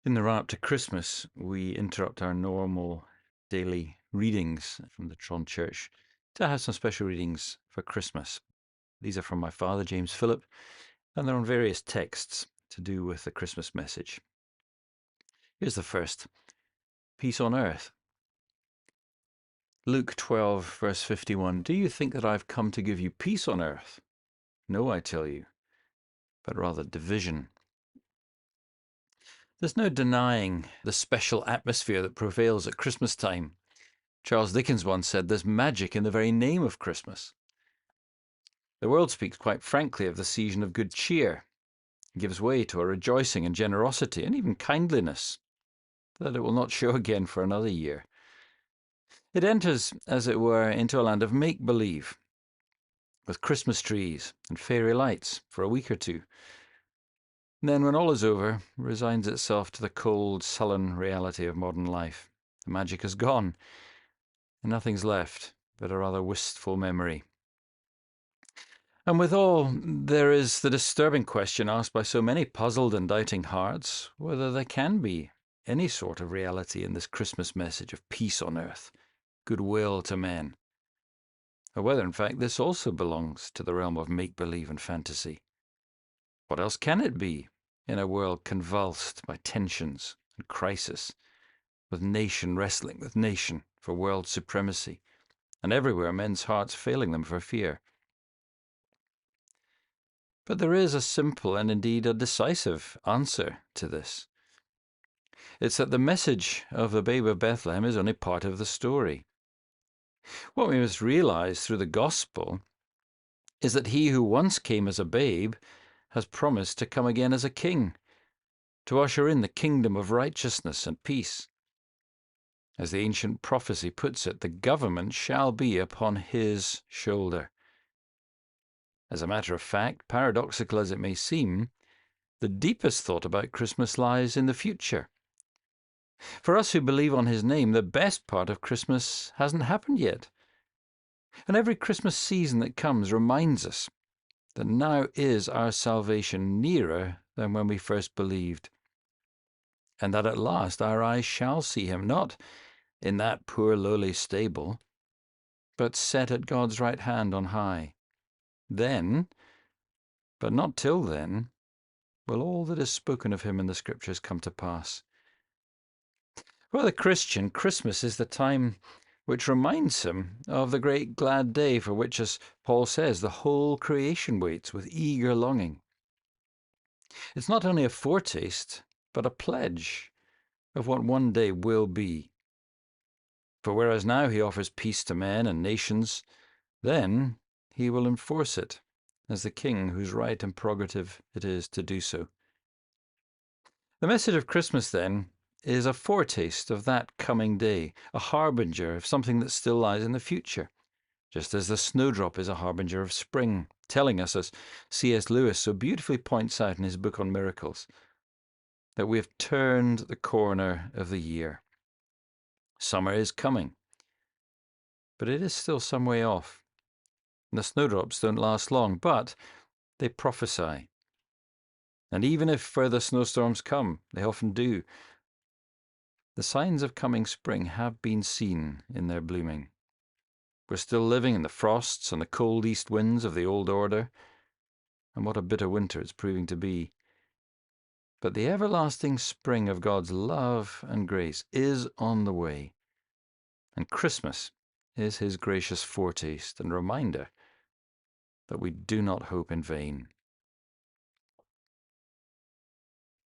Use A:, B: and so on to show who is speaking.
A: In the run-up to Christmas, we interrupt our normal daily readings from the Tron Church to have some special readings for Christmas. These are from my father, James Philip, and they're on various texts to do with the Christmas message. Here's the first: Peace on earth. Luke 12, verse 51. Do you think that I've come to give you peace on earth? No, I tell you, but rather division. There's no denying the special atmosphere that prevails at Christmas time. Charles Dickens once said there's magic in the very name of Christmas. The world speaks quite frankly of the season of good cheer. It gives way to a rejoicing and generosity and even kindliness that it will not show again for another year. It enters, as it were, into a land of make-believe, with Christmas trees and fairy lights for a week or two. And then, when all is over, resigns itself to the cold, sullen reality of modern life. The magic is gone, and nothing's left but a rather wistful memory. And withal, there is the disturbing question asked by so many puzzled and doubting hearts, whether there can be any sort of reality in this Christmas message of peace on earth, goodwill to men, or whether, in fact, this also belongs to the realm of make-believe and fantasy. What else can it be in a world convulsed by tensions and crisis, with nation wrestling with nation for world supremacy, and everywhere men's hearts failing them for fear? But there is a simple and indeed a decisive answer to this. It's that the message of the babe of Bethlehem is only part of the story. What we must realize through the gospel is that he who once came as a babe has promised to come again as a king, to usher in the kingdom of righteousness and peace. As the ancient prophecy puts it, the government shall be upon his shoulder. As a matter of fact, paradoxical as it may seem, the deepest thought about Christmas lies in the future. For us who believe on his name, the best part of Christmas hasn't happened yet. And every Christmas season that comes reminds us that now is our salvation nearer than when we first believed, and that at last our eyes shall see him, not in that poor lowly stable, but set at God's right hand on high. Then, but not till then, will all that is spoken of him in the Scriptures come to pass. For the Christian, Christmas is the time which reminds him of the great glad day for which, as Paul says, the whole creation waits with eager longing. It's not only a foretaste, but a pledge of what one day will be. For whereas now he offers peace to men and nations, then he will enforce it as the king whose right and prerogative it is to do so. The message of Christmas, then, is a foretaste of that coming day, a harbinger of something that still lies in the future, just as the snowdrop is a harbinger of spring, telling us, as C.S. Lewis so beautifully points out in his book on miracles, that we have turned the corner of the year. Summer is coming, but it is still some way off. And the snowdrops don't last long, but they prophesy. And even if further snowstorms come, they often do, the signs of coming spring have been seen in their blooming. We're still living in the frosts and the cold east winds of the old order, and what a bitter winter it's proving to be. But the everlasting spring of God's love and grace is on the way, and Christmas is his gracious foretaste and reminder that we do not hope in vain.